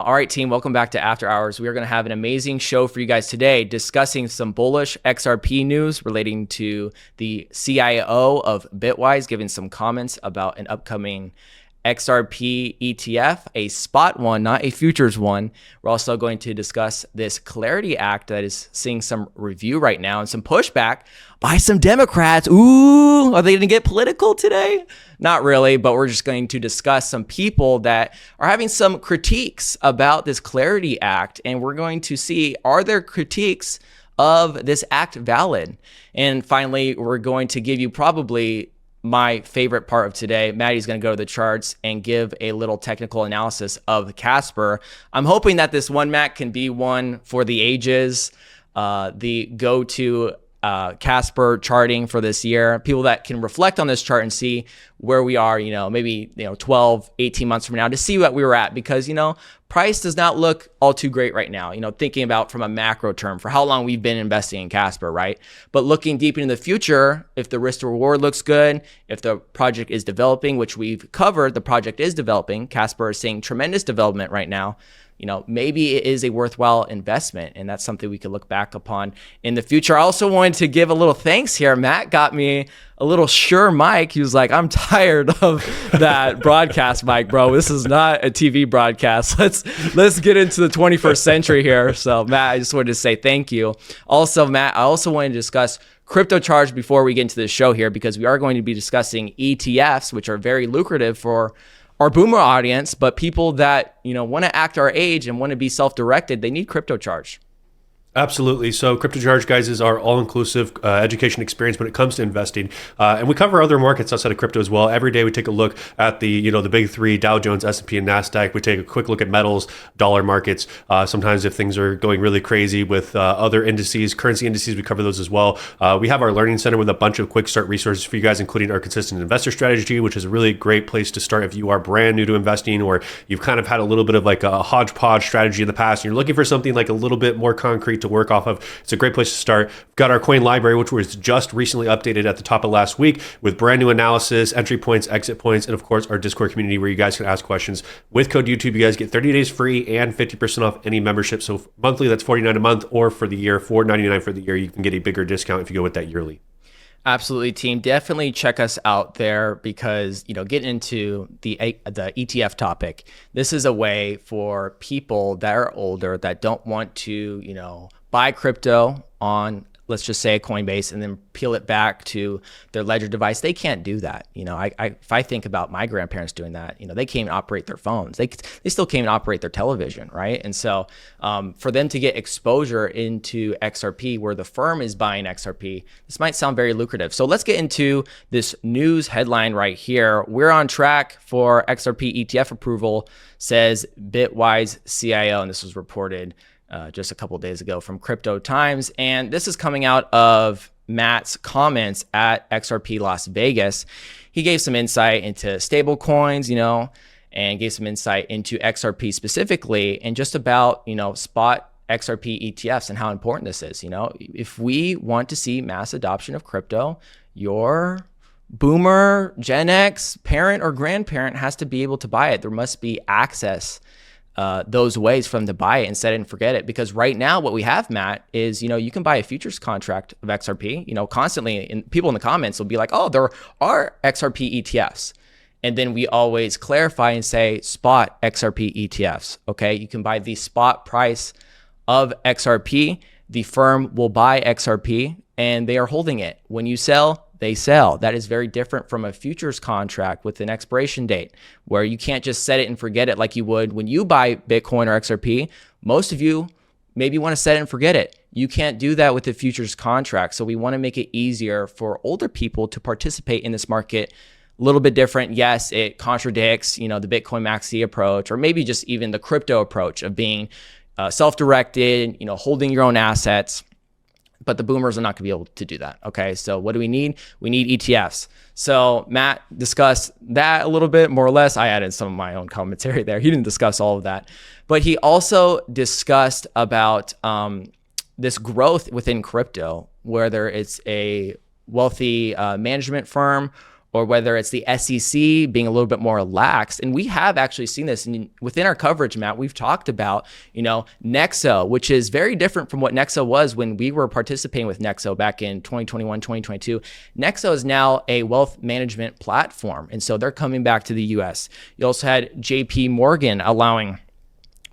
All right, team, welcome back to After Hours. We are going to have an amazing show for you guys today, discussing some bullish XRP news relating to the CIO of Bitwise, giving some comments about an upcoming XRP ETF, a spot one, not a futures one. We're also going to discuss this Clarity Act that is seeing some review right now and some pushback by some Democrats. Ooh, are they going to get political today? Not really, but we're just going to discuss some people that are having some critiques about this Clarity Act. And we're going to see, are their critiques of this act valid? And finally, we're going to give you probably my favorite part of today. Maddie's going to go to the charts and give a little technical analysis of Casper. I'm hoping that this one, Matt, can be one for the ages, the go-to Casper charting for this year. People that can reflect on this chart and see where we are, maybe 12, 18 months from now, to see what we were at, because, price does not look all too great right now, thinking about from a macro term for how long we've been investing in Casper, right? But looking deep into the future, if the risk to reward looks good, if the project is developing, which we've covered, the project is developing, Casper is seeing tremendous development right now, maybe it is a worthwhile investment, and that's something we could look back upon in the future. I also wanted to give a little thanks here. Matt got me a little Shure mic. He was like, I'm tired of that broadcast mic, bro. This is not a TV broadcast. Let's get into the 21st century here. So Matt, I just wanted to say thank you. Also, Matt, I also wanted to discuss crypto charge before we get into the show here, because we are going to be discussing ETFs, which are very lucrative for our boomer audience, but people that want to act our age and want to be self-directed, they need crypto charge. Absolutely. So Crypto Charge, guys, is our all-inclusive education experience when it comes to investing. And we cover other markets outside of crypto as well. Every day we take a look at the big three, Dow Jones, S&P, and NASDAQ. We take a quick look at metals, dollar markets. Sometimes if things are going really crazy with other indices, currency indices, we cover those as well. We have our learning center with a bunch of quick start resources for you guys, including our consistent investor strategy, which is a really great place to start if you are brand new to investing, or you've kind of had a little bit of like a hodgepodge strategy in the past, and you're looking for something like a little bit more concrete to work off of. It's a great place to start. We've got our coin library, which was just recently updated at the top of last week with brand new analysis, entry points, exit points, and of course our Discord community where you guys can ask questions. With code YouTube, you guys get 30 days free and 50% off any membership. So monthly, that's $49 a month, or for the year, $4.99 for the year. You can get a bigger discount if you go with that yearly. Absolutely, team. Definitely check us out there, because, getting into the ETF topic, this is a way for people that are older that don't want to, buy crypto on, let's just say, a Coinbase and then peel it back to their ledger device. They can't do that. If I think about my grandparents doing that, they can't even operate their phones. They still can't even operate their television, right? And so for them to get exposure into XRP, where the firm is buying XRP, this might sound very lucrative. So let's get into this news headline right here. We're on track for XRP ETF approval, says Bitwise CIO, and this was reported just a couple of days ago from Crypto Times. And this is coming out of Matt's comments at XRP Las Vegas. He gave some insight into stable coins, and gave some insight into XRP specifically, and just about, spot XRP ETFs and how important this is. If we want to see mass adoption of crypto, your boomer, Gen X parent or grandparent has to be able to buy it. There must be access those ways for them to buy it and set it and forget it. Because right now what we have, Matt, is, you can buy a futures contract of XRP, constantly, and people in the comments will be like, oh, there are XRP ETFs. And then we always clarify and say spot XRP ETFs. Okay. You can buy the spot price of XRP. The firm will buy XRP and they are holding it. When you sell, they sell. That is very different from a futures contract with an expiration date, where you can't just set it and forget it like you would when you buy Bitcoin or XRP. Most of you maybe want to set it and forget it. You can't do that with the futures contract. So we want to make it easier for older people to participate in this market. A little bit different. Yes, it contradicts, the Bitcoin maxi approach, or maybe just even the crypto approach of being self-directed, holding your own assets. But the boomers are not going to be able to do that. Okay, so what do we need? We need ETFs. So Matt discussed that a little bit, more or less. I added some of my own commentary there. He didn't discuss all of that. But he also discussed about this growth within crypto, whether it's a wealthy management firm or whether it's the SEC being a little bit more lax. And we have actually seen this within our coverage, Matt. We've talked about, Nexo, which is very different from what Nexo was when we were participating with Nexo back in 2021, 2022. Nexo is now a wealth management platform. And so they're coming back to the US. You also had JP Morgan allowing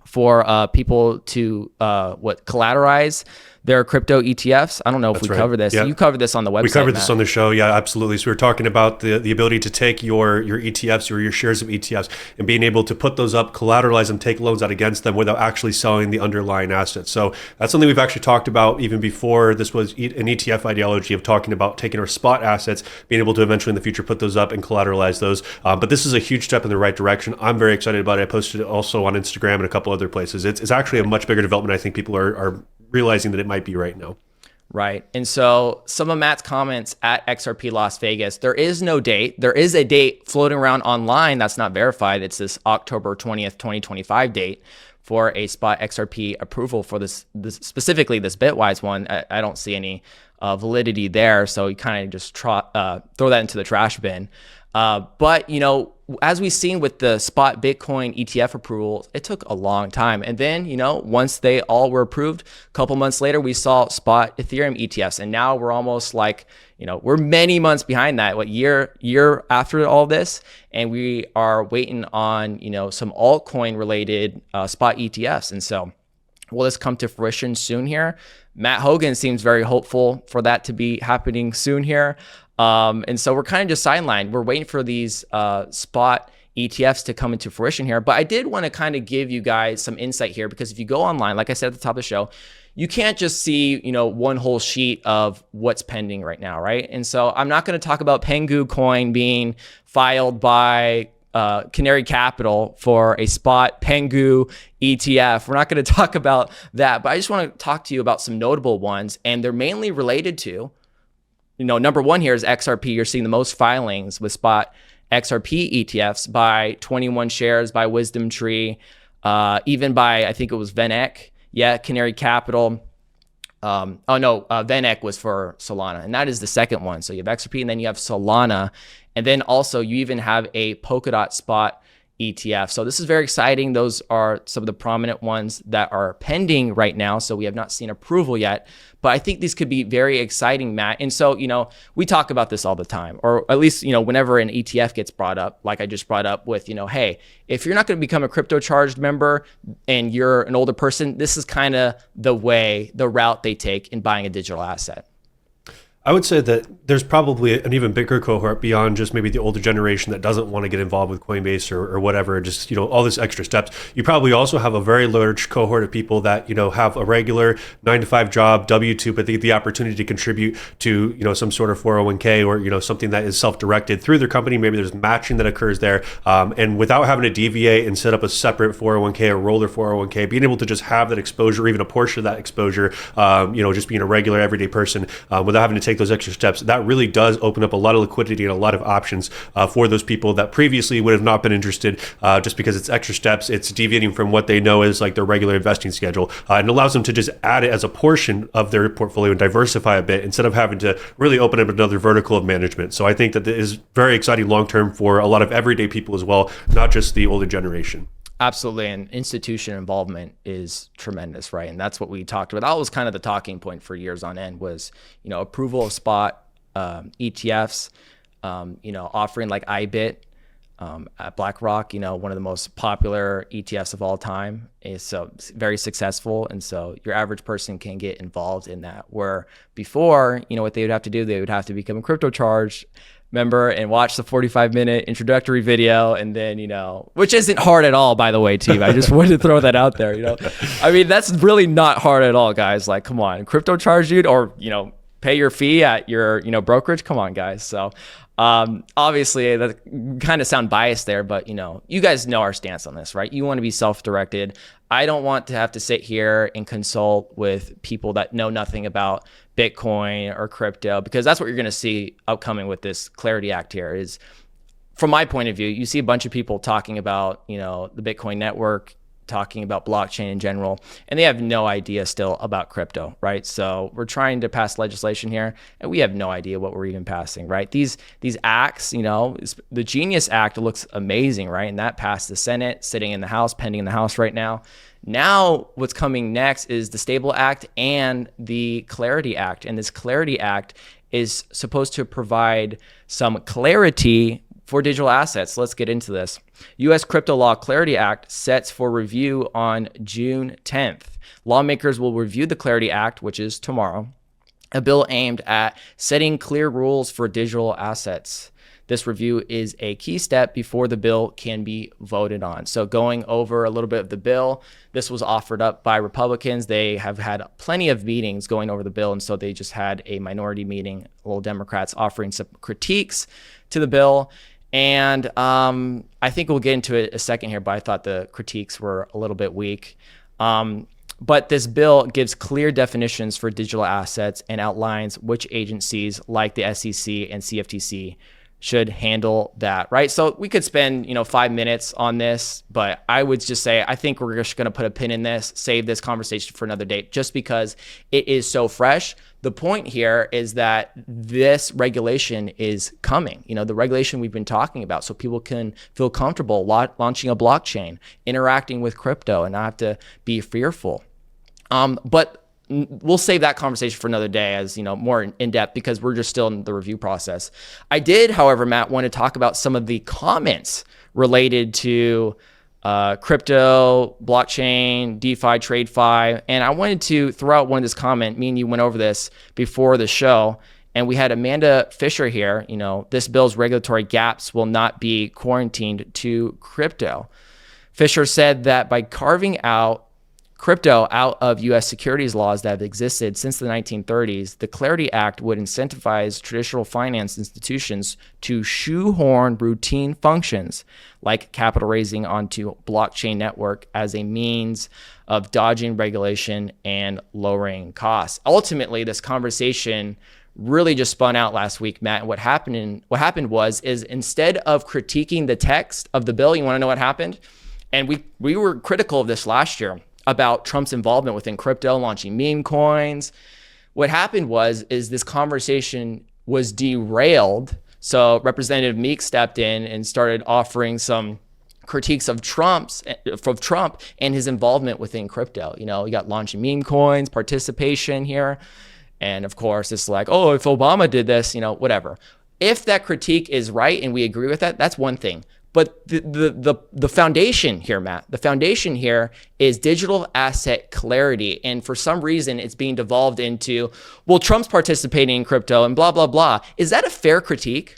for people to collateralize their crypto ETFs. I don't know if we covered this. Yeah. You covered this on the website. We covered Matt. this on the show. Yeah, absolutely. So we were talking about the ability to take your ETFs or your shares of ETFs and being able to put those up, collateralize them, take loans out against them without actually selling the underlying assets. So that's something we've actually talked about even before this was an ETF ideology of talking about taking our spot assets, being able to eventually in the future put those up and collateralize those. But this is a huge step in the right direction. I'm very excited about it. I posted it also on Instagram and a couple other places. It's actually a much bigger development. I think people are realizing that it might be right now. Right. And so some of Matt's comments at XRP Las Vegas, there is no date. There is a date floating around online that's not verified. It's this October 20th, 2025 date for a spot XRP approval for this specifically this Bitwise one. I don't see any validity there. So you kind of just throw that into the trash bin. But, as we've seen with the spot Bitcoin ETF approval, it took a long time. And then, once they all were approved, a couple months later, we saw spot Ethereum ETFs. And now we're almost like, we're many months behind that, year after all this. And we are waiting on, some altcoin related spot ETFs. And so will this come to fruition soon here? Matt Hougan seems very hopeful for that to be happening soon here. And so we're kind of just sidelined. We're waiting for these spot ETFs to come into fruition here. But I did want to kind of give you guys some insight here, because if you go online, like I said at the top of the show, you can't just see, one whole sheet of what's pending right now, right? And so I'm not going to talk about Pengu coin being filed by Canary Capital for a spot Pengu ETF. We're not going to talk about that, but I just want to talk to you about some notable ones, and they're mainly related to, number one here is XRP. You're seeing the most filings with spot XRP ETFs by 21 shares, by Wisdom Tree, even by, I think it was VanEck. Yeah, Canary Capital. VanEck was for Solana, and that is the second one. So you have XRP, and then you have Solana, and then also you even have a Polkadot spot ETF. So this is very exciting. Those are some of the prominent ones that are pending right now. So we have not seen approval yet, but I think these could be very exciting, Matt. And so, we talk about this all the time, or at least, whenever an ETF gets brought up, like I just brought up with, hey, if you're not going to become a crypto charged member and you're an older person, this is kind of the route they take in buying a digital asset. I would say that there's probably an even bigger cohort beyond just maybe the older generation that doesn't want to get involved with Coinbase or whatever, just, all this extra steps. You probably also have a very large cohort of people that, have a regular 9-to-5 job, W-2, but the opportunity to contribute to, some sort of 401k or, something that is self-directed through their company. Maybe there's matching that occurs there. And without having to deviate and set up a separate 401k or roll their 401k, being able to just have that exposure, even a portion of that exposure, just being a regular everyday person without having to take those extra steps, that really does open up a lot of liquidity and a lot of options for those people that previously would have not been interested just because it's extra steps. It's deviating from what they know is like their regular investing schedule, and allows them to just add it as a portion of their portfolio and diversify a bit instead of having to really open up another vertical of management. So I think that this is very exciting long term for a lot of everyday people as well, not just the older generation. Absolutely. And institution involvement is tremendous, right? And that's what we talked about. That was kind of the talking point for years on end was, approval of spot ETFs, offering like IBIT at BlackRock, one of the most popular ETFs of all time. Is so very successful. And so your average person can get involved in that, where before, what they would have to do, they would have to become a crypto charged member and watch the 45-minute introductory video, and then, which isn't hard at all, by the way, team. I just wanted to throw that out there, I mean, that's really not hard at all, guys. Like, come on, crypto charge you, or, pay your fee at your, brokerage. Come on, guys. So obviously that kind of sound biased there, but you guys know our stance on this, right? You want to be self-directed. I don't want to have to sit here and consult with people that know nothing about Bitcoin or crypto, because that's what you're going to see upcoming with this Clarity Act here. Is, from my point of view, you see a bunch of people talking about, the Bitcoin network talking about blockchain in general, and they have no idea still about crypto, right? So we're trying to pass legislation here, and we have no idea what we're even passing, right? These acts, the Genius Act looks amazing, right? And that passed the Senate, sitting in the House, pending in the House right now. Now, what's coming next is the Stable Act and the Clarity Act, and this Clarity Act is supposed to provide some clarity for digital assets. Let's get into this. U.S. Crypto Law Clarity Act sets for review on June 10th. Lawmakers will review the Clarity Act, which is tomorrow, a bill aimed at setting clear rules for digital assets. This review is a key step before the bill can be voted on. So going over a little bit of the bill, this was offered up by Republicans. They have had plenty of meetings going over the bill, and so they just had a minority meeting, little Democrats offering some critiques to the bill. And I think we'll get into it a second here, but I thought the critiques were a little bit weak. But this bill gives clear definitions for digital assets and outlines which agencies like the SEC and CFTC should handle that, right? So we could spend, 5 minutes on this, but I would just say, I think we're just going to put a pin in this, save this conversation for another date, just because it is so fresh. The point here is that this regulation is coming, the regulation we've been talking about, so people can feel comfortable launching a blockchain, interacting with crypto, and not have to be fearful. But we'll save that conversation for another day, as more in depth, because we're just still in the review process. I did, however, Matt, want to talk about some of the comments related to crypto, blockchain, DeFi, TradeFi, and I wanted to throw out one of this comment. Me and you went over this before the show, and we had Amanda Fisher here. This bill's regulatory gaps will not be quarantined to crypto. Fisher said that by carving out crypto out of U.S. securities laws that have existed since the 1930s, the Clarity Act would incentivize traditional finance institutions to shoehorn routine functions like capital raising onto blockchain network as a means of dodging regulation and lowering costs. Ultimately, this conversation really just spun out last week, Matt. And what happened was instead of critiquing the text of the bill, you want to know what happened? And we were critical of this last year about Trump's involvement within crypto, launching meme coins. What happened is this conversation was derailed. So Representative Meek stepped in and started offering some critiques of Trump and his involvement within crypto. You got launching meme coins, participation here. And of course, it's like, oh, if Obama did this, whatever. If that critique is right and we agree with that, that's one thing. But the foundation here, Matt, the foundation here is digital asset clarity. And for some reason, it's being devolved into, well, Trump's participating in crypto and blah, blah, blah. Is that a fair critique?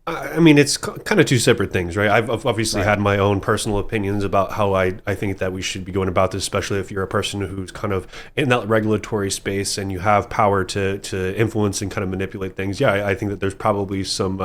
I mean, it's kind of two separate things, right? I've obviously had my own personal opinions about how I think that we should be going about this, especially if you're a person who's kind of in that regulatory space and you have power to influence and kind of manipulate things. Yeah, I think that there's probably some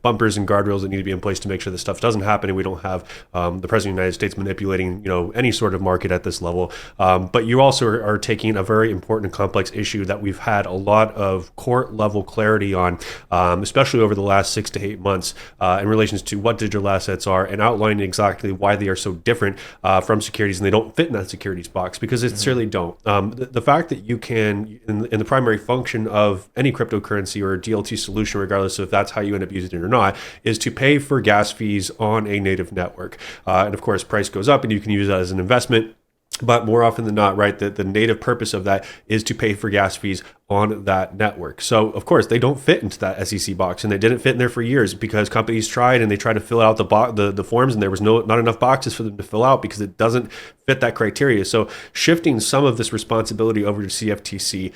bumpers and guardrails that need to be in place to make sure this stuff doesn't happen and we don't have the President of the United States manipulating, any sort of market at this level. But you also are taking a very important and complex issue that we've had a lot of court level clarity on, especially over the last 6 to 8 months in relation to what digital assets are and outlining exactly why they are so different from securities and they don't fit in that securities box, because they certainly don't. The fact that you can, in the primary function of any cryptocurrency or DLT solution, regardless of if that's how you end up using it or not, is to pay for gas fees on a native network. And of course, price goes up and you can use that as an investment. But more often than not, right, the native purpose of that is to pay for gas fees on that network. So of course they don't fit into that SEC box, and they didn't fit in there for years because companies tried and they tried to fill out the forms, and there was not enough boxes for them to fill out because it doesn't fit that criteria. So shifting some of this responsibility over to CFTC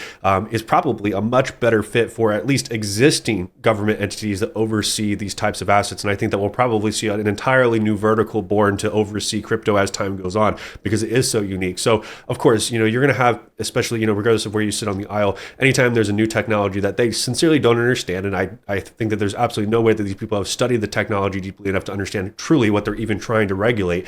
is probably a much better fit for at least existing government entities that oversee these types of assets. And I think that we'll probably see an entirely new vertical born to oversee crypto as time goes on, because it is so unique. So of course, you're going to have, especially, regardless of where you sit on the aisle, any anytime there's a new technology that they sincerely don't understand, and I think that there's absolutely no way that these people have studied the technology deeply enough to understand truly what they're even trying to regulate,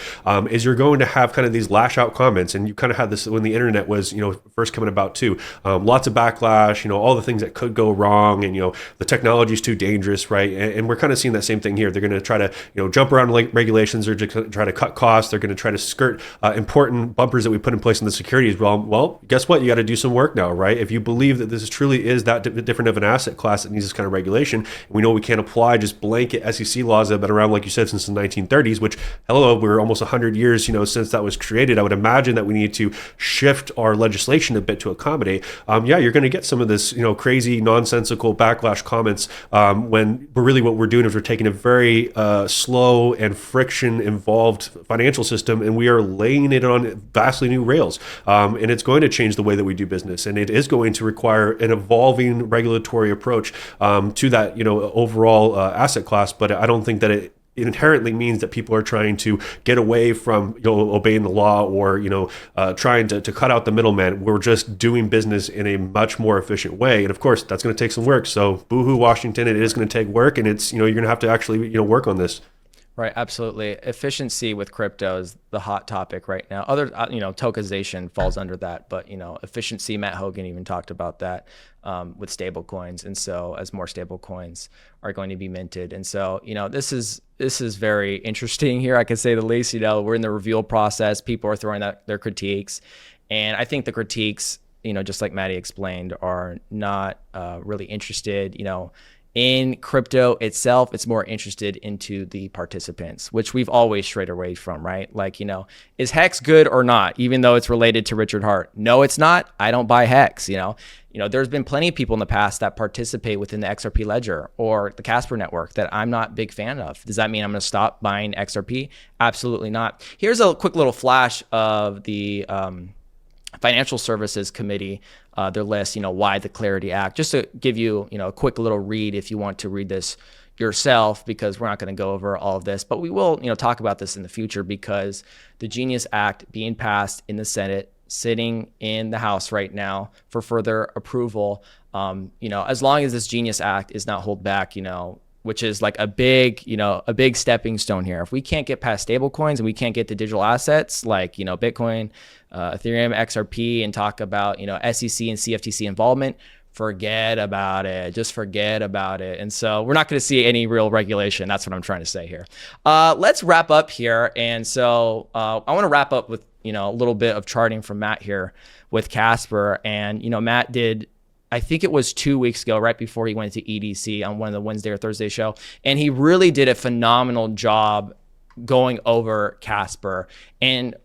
is you're going to have kind of these lash out comments. And you kind of had this when the internet was, first coming about too. Lots of backlash, all the things that could go wrong, and, the technology is too dangerous, right? And we're kind of seeing that same thing here. They're going to try to, jump around regulations, or try to cut costs. They're going to try to skirt important bumpers that we put in place in the securities realm. Well, guess what? You got to do some work now, right? If you believe that this truly is that different of an asset class that needs this kind of regulation, and we know we can't apply just blanket SEC laws that have been around, like you said, since the 1930s, which, hello, we're almost 100 years, since that was created. I would imagine that we need to shift our legislation a bit to accommodate. You're going to get some of this, crazy, nonsensical backlash comments when really what we're doing is we're taking a very slow and friction-involved financial system, and we are laying it on vastly new rails. And it's going to change the way that we do business, and it is going to require an evolving regulatory approach to that, overall asset class. But I don't think that it inherently means that people are trying to get away from obeying the law, or trying to cut out the middleman. We're just doing business in a much more efficient way, and of course that's going to take some work. So boohoo, Washington, it is going to take work, and it's you're going to have to actually work on this. Right, absolutely. Efficiency with crypto is the hot topic right now. Other, tokenization falls under that, but efficiency. Matt Hougan even talked about that with stable coins, and so as more stable coins are going to be minted, and so this is very interesting here. I can say the least. We're in the reveal process. People are throwing out their critiques, and I think the critiques, just like Maddie explained, are not really interested, in crypto itself. It's more interested into the participants, which we've always strayed away from, right? Like, is Hex good or not? Even though it's related to Richard Hart. No, it's not. I don't buy Hex, there's been plenty of people in the past that participate within the XRP ledger or the Casper network that I'm not a big fan of. Does that mean I'm going to stop buying XRP? Absolutely not. Here's a quick little flash of the Financial Services Committee, their list, why the Clarity Act, just to give you, a quick little read if you want to read this yourself, because we're not going to go over all of this, but we will, talk about this in the future, because the Genius Act being passed in the Senate, sitting in the House right now for further approval, as long as this Genius Act is not held back, which is like a big stepping stone here. If we can't get past stable coins and we can't get to digital assets like, Bitcoin, Ethereum, XRP, and talk about, SEC and CFTC involvement, forget about it. Just forget about it. And so we're not going to see any real regulation. That's what I'm trying to say here. Let's wrap up here. And so I want to wrap up with, a little bit of charting from Matt here with Casper. And, Matt did, I think it was 2 weeks ago, right before he went to EDC on one of the Wednesday or Thursday show. And he really did a phenomenal job going over Casper. And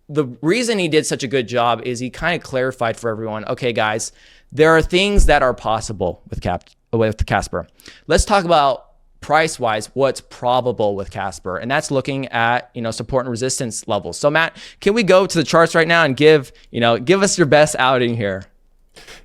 the reason he did such a good job is he kind of clarified for everyone, okay, guys, there are things that are possible with Casper. Let's talk about price-wise what's probable with Casper, and that's looking at support and resistance levels. So Matt, can we go to the charts right now and give us your best outing here?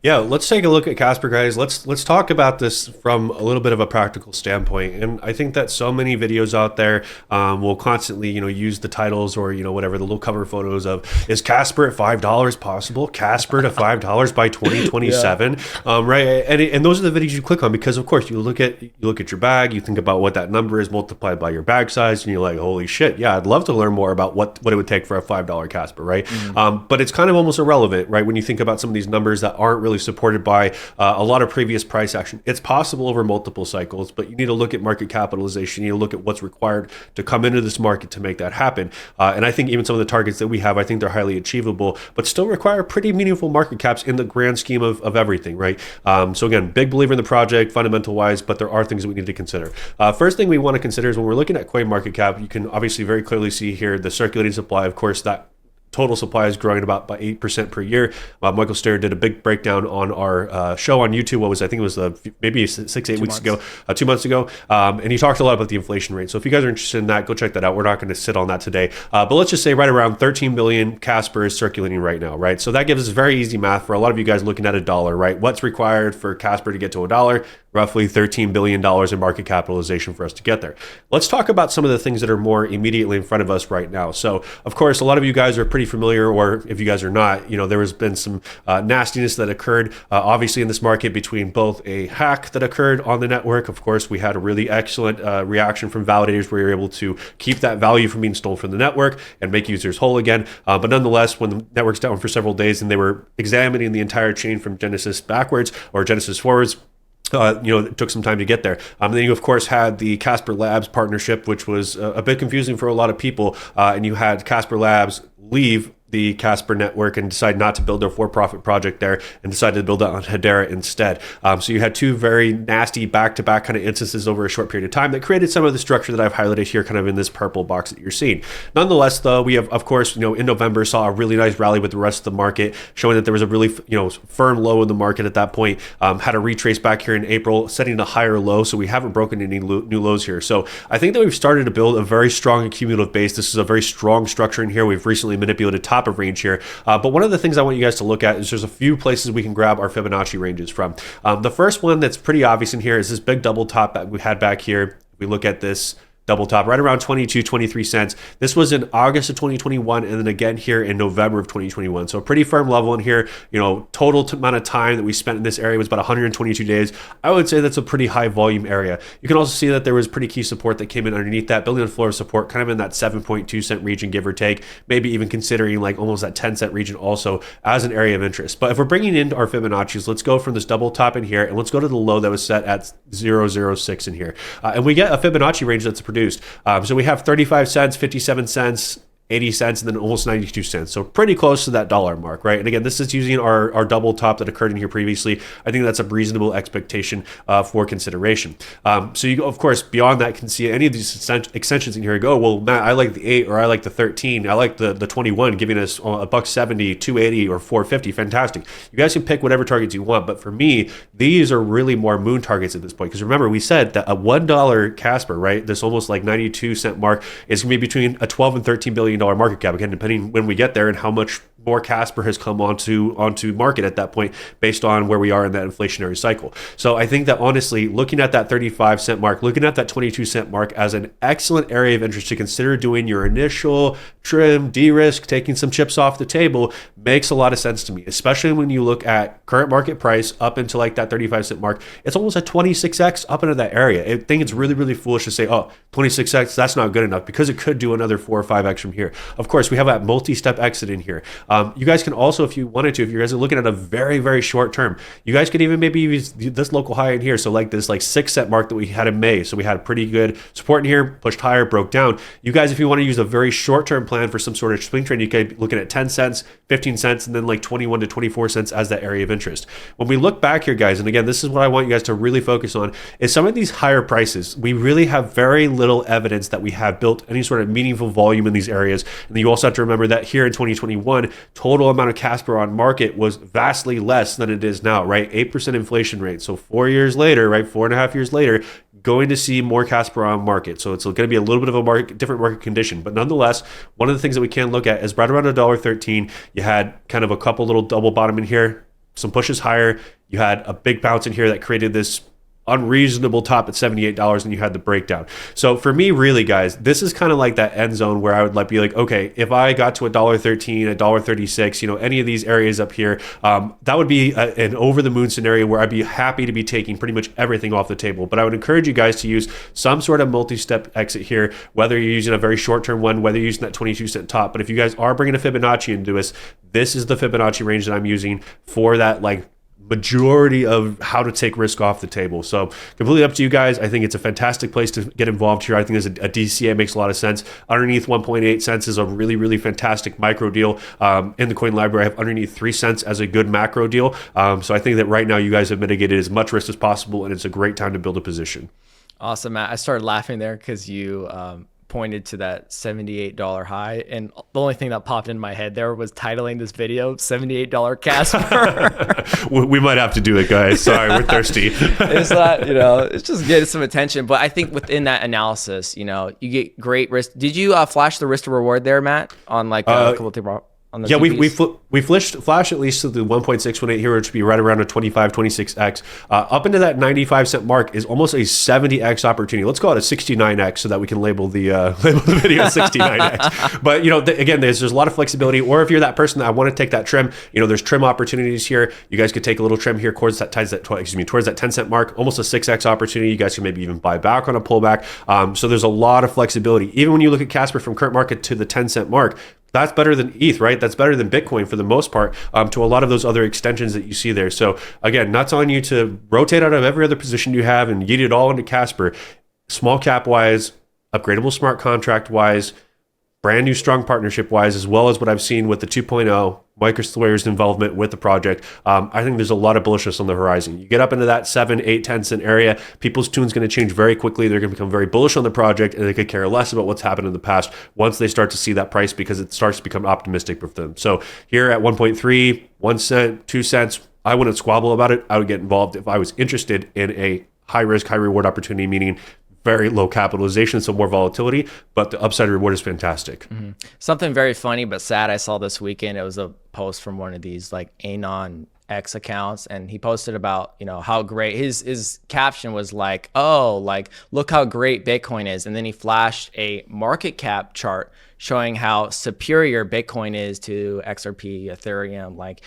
Yeah, let's take a look at Casper, guys. Let's talk about this from a little bit of a practical standpoint. And I think that so many videos out there will constantly, use the titles or, whatever, the little cover photos of, is Casper at $5 possible? Casper to $5 by 2027, yeah. Right? And those are the videos you click on, because of course you look at your bag, you think about what that number is multiplied by your bag size, and you're like, holy shit, yeah, I'd love to learn more about what it would take for a $5 Casper, right? Mm-hmm. But it's kind of almost irrelevant, right? When you think about some of these numbers that aren't really supported by a lot of previous price action. It's possible over multiple cycles, but you need to look at market capitalization. You need to look at what's required to come into this market to make that happen. And I think even some of the targets that we have, I think they're highly achievable, but still require pretty meaningful market caps in the grand scheme of everything, right? So again, big believer in the project, fundamental wise, but there are things that we need to consider. First thing we want to consider is when we're looking at coin market cap, you can obviously very clearly see here the circulating supply. Of course, that total supply is growing about by 8% per year. Michael Starr did a big breakdown on our show on YouTube. I think it was maybe 6-8 weeks ago, 2 months ago. And he talked a lot about the inflation rate. So if you guys are interested in that, go check that out. We're not going to sit on that today. But let's just say right around 13 billion Casper is circulating right now, right? So that gives us very easy math for a lot of you guys looking at $1, right? What's required for Casper to get to $1? roughly $13 billion in market capitalization for us to get there. Let's talk about some of the things that are more immediately in front of us right now. So, of course, a lot of you guys are pretty familiar, or if you guys are not, there has been some nastiness that occurred, obviously, in this market between both a hack that occurred on the network. Of course, we had a really excellent reaction from validators where you're able to keep that value from being stolen from the network and make users whole again. But nonetheless, when the network's down for several days and they were examining the entire chain from Genesis backwards or Genesis forwards, it took some time to get there. Then you, of course, had the Casper Labs partnership, which was a bit confusing for a lot of people. And you had Casper Labs leave the Casper network and decide not to build their for-profit project there and decided to build it on Hedera instead. So you had two very nasty back-to-back kind of instances over a short period of time that created some of the structure that I've highlighted here kind of in this purple box that you're seeing. Nonetheless, though, we have, of course, in November saw a really nice rally with the rest of the market, showing that there was a really, firm low in the market at that point. Had a retrace back here in April, setting a higher low. So we haven't broken any new lows here. So I think that we've started to build a very strong accumulative base. This is a very strong structure in here. We've recently manipulated top of range here. But one of the things I want you guys to look at is there's a few places we can grab our Fibonacci ranges from. The first one that's pretty obvious in here is this big double top that we had back here. We look at this double top right around 22, 23 cents. This was in August of 2021 and then again here in November of 2021. So a pretty firm level in here. Total amount of time that we spent in this area was about 122 days. I would say that's a pretty high volume area. You can also see that there was pretty key support that came in underneath that, building a floor of support kind of in that 7.2 cent region, give or take, maybe even considering like almost that 10 cent region also as an area of interest. But if we're bringing in our Fibonacci's, let's go from this double top in here and let's go to the low that was set at 0.06 in here. And we get a Fibonacci range that's produced. So we have 35 cents, 57 cents, 80 cents, and then almost 92 cents. So pretty close to that dollar mark, right? And again, this is using our double top that occurred in here previously. I think that's a reasonable expectation for consideration. So you, of course, beyond that can see any of these extensions in here and go, well, Matt, I like the 8 or I like the 13. I like the 21 giving us $1.70, 280 or 450. Fantastic. You guys can pick whatever targets you want. But for me, these are really more moon targets at this point. Because remember, we said that a $1 Casper, right? This almost like 92 cent mark is going to be between a 12 and $13 billion market cap, again, depending when we get there and how much more Casper has come onto market at that point based on where we are in that inflationary cycle. So I think that honestly, looking at that 35 cent mark, looking at that 22 cent mark as an excellent area of interest to consider doing your initial trim, de-risk, taking some chips off the table makes a lot of sense to me, especially when you look at current market price up into like that 35 cent mark. It's almost a 26x up into that area. I think it's really, really foolish to say, oh, 26x, that's not good enough, because it could do another 4 or 5x from here. Of course, we have that multi-step exit in here. You guys can also, if you wanted to, if you guys are looking at a very, very short term, you guys could even maybe use this local high in here. So like this 6 cent mark that we had in May. So we had a pretty good support in here, pushed higher, broke down. You guys, if you want to use a very short term plan for some sort of swing trade, you could be looking at 10 cents, 15 cents, and then like 21 to 24 cents as that area of interest. When we look back here, guys, and again, this is what I want you guys to really focus on, is some of these higher prices, we really have very little evidence that we have built any sort of meaningful volume in these areas. And then you also have to remember that here in 2021, total amount of Casper on market was vastly less than it is now, right? 8% inflation rate. So 4 years later, right? 4.5 years later, going to see more Casper on market. So it's going to be a little bit of a different market condition. But nonetheless, one of the things that we can look at is right around $1.13, you had kind of a couple little double bottom in here, some pushes higher. You had a big bounce in here that created this unreasonable top at $78, and you had the breakdown. So for me, really, guys, this is kind of like that end zone where I would be like, okay, if I got to $1.13, $1.36, any of these areas up here, that would be an over the moon scenario where I'd be happy to be taking pretty much everything off the table. But I would encourage you guys to use some sort of multi-step exit here, whether you're using a very short-term one, whether you're using that 22 cent top. But if you guys are bringing a Fibonacci into this, this is the Fibonacci range that I'm using for that majority of how to take risk off the table. So completely up to you guys. I think it's a fantastic place to get involved here. I think there's a DCA makes a lot of sense. Underneath 1.8 cents is a really, really fantastic micro deal. In the coin library, I have underneath 3 cents as a good macro deal. So I think that right now you guys have mitigated as much risk as possible, and it's a great time to build a position. Awesome, Matt. I started laughing there because you pointed to that $78 high, and the only thing that popped in my head there was titling this video $78 Casper. We might have to do it, guys. Sorry, we're thirsty. It's not, it's just getting some attention. But I think within that analysis, you get great risk. Did you flash the risk to reward there, Matt, on a couple of on the Yeah, TPs? we flashed at least to the 1.618 here, which would be right around a 25, 26x. Up into that 95-cent mark is almost a 70x opportunity. Let's call it a 69x so that we can label the label the video 69x. But again, there's a lot of flexibility. Or if you're that person that I want to take that trim, there's trim opportunities here. You guys could take a little trim here towards that 10-cent mark, almost a 6x opportunity. You guys can maybe even buy back on a pullback. So there's a lot of flexibility. Even when you look at Casper from current market to the 10-cent mark, that's better than ETH, right? That's better than Bitcoin for the most part, to a lot of those other extensions that you see there. So again, not telling you to rotate out of every other position you have and yeet it all into Casper. Small cap wise, upgradable smart contract wise, brand new strong partnership wise, as well as what I've seen with the 2.0, MicroSquare's involvement with the project. I think there's a lot of bullishness on the horizon. You get up into that 7, 8, 10 cent area, people's tune's going to change very quickly. They're going to become very bullish on the project, and they could care less about what's happened in the past once they start to see that price, because it starts to become optimistic with them. So here at 1.3, 1 cent, 2 cents, I wouldn't squabble about it. I would get involved if I was interested in a high risk, high reward opportunity, meaning very low capitalization, so more volatility, but the upside reward is fantastic. Mm-hmm. Something very funny but sad I saw this weekend. It was a post from one of these like Anon X accounts, and he posted about how great his caption was, like, oh, like, look how great Bitcoin is, and then he flashed a market cap chart showing how superior Bitcoin is to XRP, Ethereum, like,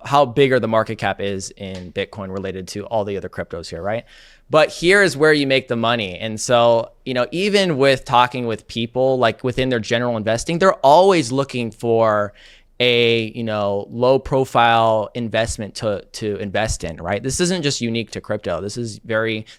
how bigger the market cap is in Bitcoin related to all the other cryptos here, right? But here is where you make the money. And so, even with talking with people like within their general investing, they're always looking for a low profile investment to invest in, right? This isn't just unique to crypto. This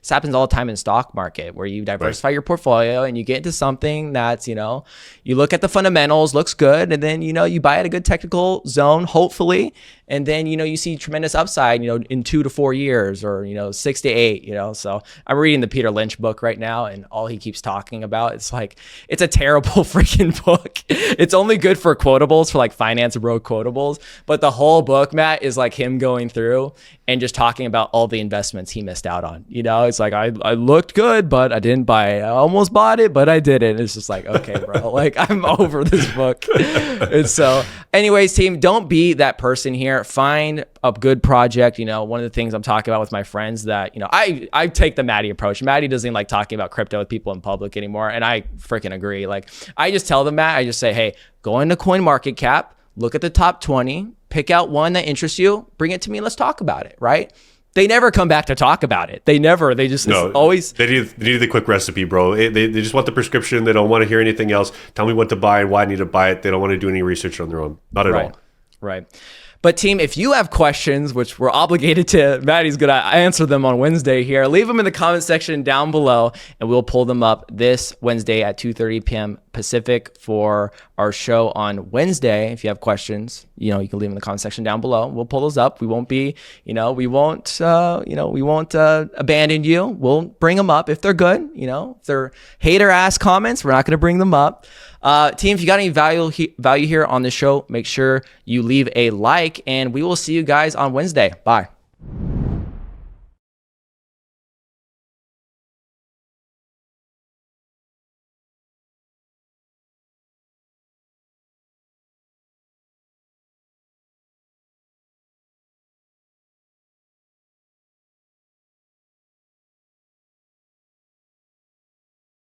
happens all the time in stock market, where you diversify your portfolio and you get into something that's, you look at the fundamentals, looks good, and then you buy at a good technical zone, hopefully, and then you see tremendous upside in 2 to 4 years, or 6 to 8. So I'm reading the Peter Lynch book right now, and all he keeps talking about, it's a terrible freaking book. It's only good for quotables, for like finance bro quotables, but the whole book, Matt, is like him going through and just talking about all the investments he missed out on. It's like, I looked good, but I didn't buy it. I almost bought it, but I didn't. It's just like, okay, bro, like, I'm over this book. And so anyways, team, don't be that person here. Find a good project. One of the things I'm talking about with my friends that, I take the Maddie approach. Maddie doesn't like talking about crypto with people in public anymore. And I freaking agree. Like, I just tell them, Matt, I just say, hey, go into CoinMarketCap, look at the top 20, pick out one that interests you, bring it to me, let's talk about it, right? They never come back to talk about it. They just always... They need the quick recipe, bro. They just want the prescription. They don't want to hear anything else. Tell me what to buy and why I need to buy it. They don't want to do any research on their own. Not at all. Right. But team, if you have questions, which we're obligated to, Maddie's going to answer them on Wednesday here, leave them in the comment section down below, and we'll pull them up this Wednesday at 2:30 p.m. Pacific for our show on Wednesday. If you have questions, you can leave them in the comment section down below. We'll pull those up. We won't be, we won't abandon you. We'll bring them up if they're good. If they're hater ass comments, we're not going to bring them up. Team, if you got any value here on the show, make sure you leave a like, and we will see you guys on Wednesday. Bye.